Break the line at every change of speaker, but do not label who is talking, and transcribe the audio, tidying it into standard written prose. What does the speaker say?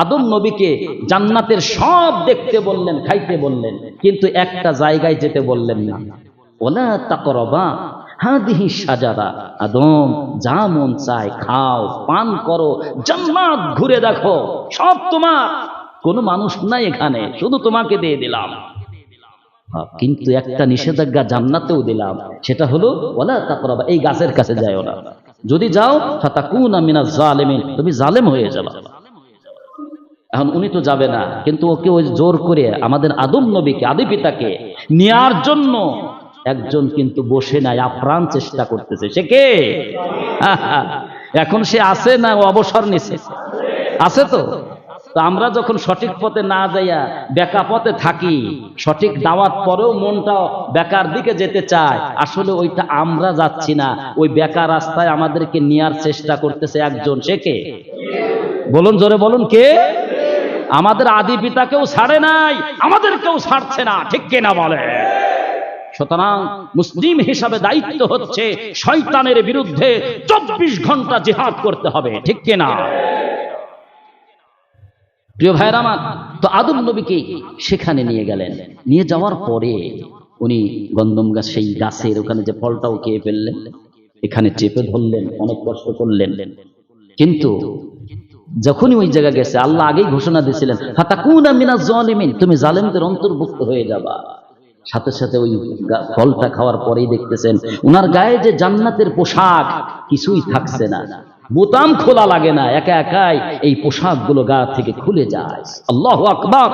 আদম নবীকে জান্নাতের সব দেখতে বললেন, খাইতে বললেন, কিন্তু একটা জায়গায় যেতে বললেন না। ওয়ালা তাকরাবা হাদিহি শাজারা, আদম যা মন চায় খাও, পান করো, জান্নাত ঘুরে দেখো, সব তোমার, কোনো মানুষ নাই এখানে, শুধু তোমাকে দিয়ে দিলাম। কিন্তু একটা নিষেধাজ্ঞা জান্নাতেও দিলাম, সেটা হলো ওয়ালা তাকরাবা, এই গাছের কাছে যাও না, যদি যাও ফাতাকুনা মিনাজ জালিমিন, তুমি জালেম হয়ে যাবে। এখন উনি তো যাবে না, কিন্তু ওকে ওই জোর করে আমাদের আদম নবীকে, আদি পিতাকে নেয়ার জন্য একজন কিন্তু বসে নাই, আপ্রাণ চেষ্টা করতেছে। সে কে? এখন সে আছে না অবসর নিছে? আছে তো। আমরা যখন সঠিক পথে না যাইয়া বেকা পথে থাকি, সঠিক দাওয়াত পরেও মনটা বেকার দিকে যেতে চায়, আসলে ওইটা আমরা যাচ্ছি না, ওই বেকার রাস্তায় আমাদেরকে নেয়ার চেষ্টা করতেছে একজন। সে কে? বলুন, জোরে বলুন, কে? আমাদের আদি পিতাকেও ছাড়ে নাই, আমাদেরকেও ছাড়ছে না, ঠিক কিনা বলে? সুতরাং মুসলিম হিসাবে দায়িত্ব হচ্ছে শয়তানের বিরুদ্ধে 24 ঘন্টা জিহাদ করতে হবে, ঠিক কিনা? প্রিয় ভাইরা আমার, তো আদম নবীকে সেখানে নিয়ে গেলেন। নিয়ে যাওয়ার পরে উনি গন্ধম গাছ, সেই গাছের ওখানে যে ফলটাও খেয়ে ফেললেন, এখানে চেপে ধরলেন, অনেক কষ্ট করলেন। কিন্তু যখনই ওই জায়গা গেছে, আল্লাহ আগেই ঘোষণা দিয়েছিলেন ফাতাকুনা মিনাজ জালিমিন, তুমি জালেমদের অন্তর্ভুক্ত হয়ে যাবা। সাথে সাথে ওই ফলটা খাওয়ার পরেই দেখতেছেন উনার গায়ে যে জান্নাতের পোশাক, কিছুই থাকছে না, বোতাম খোলা লাগে না, একা একাই এই পোশাকগুলো গা থেকে খুলে যায়। আল্লাহু আকবার।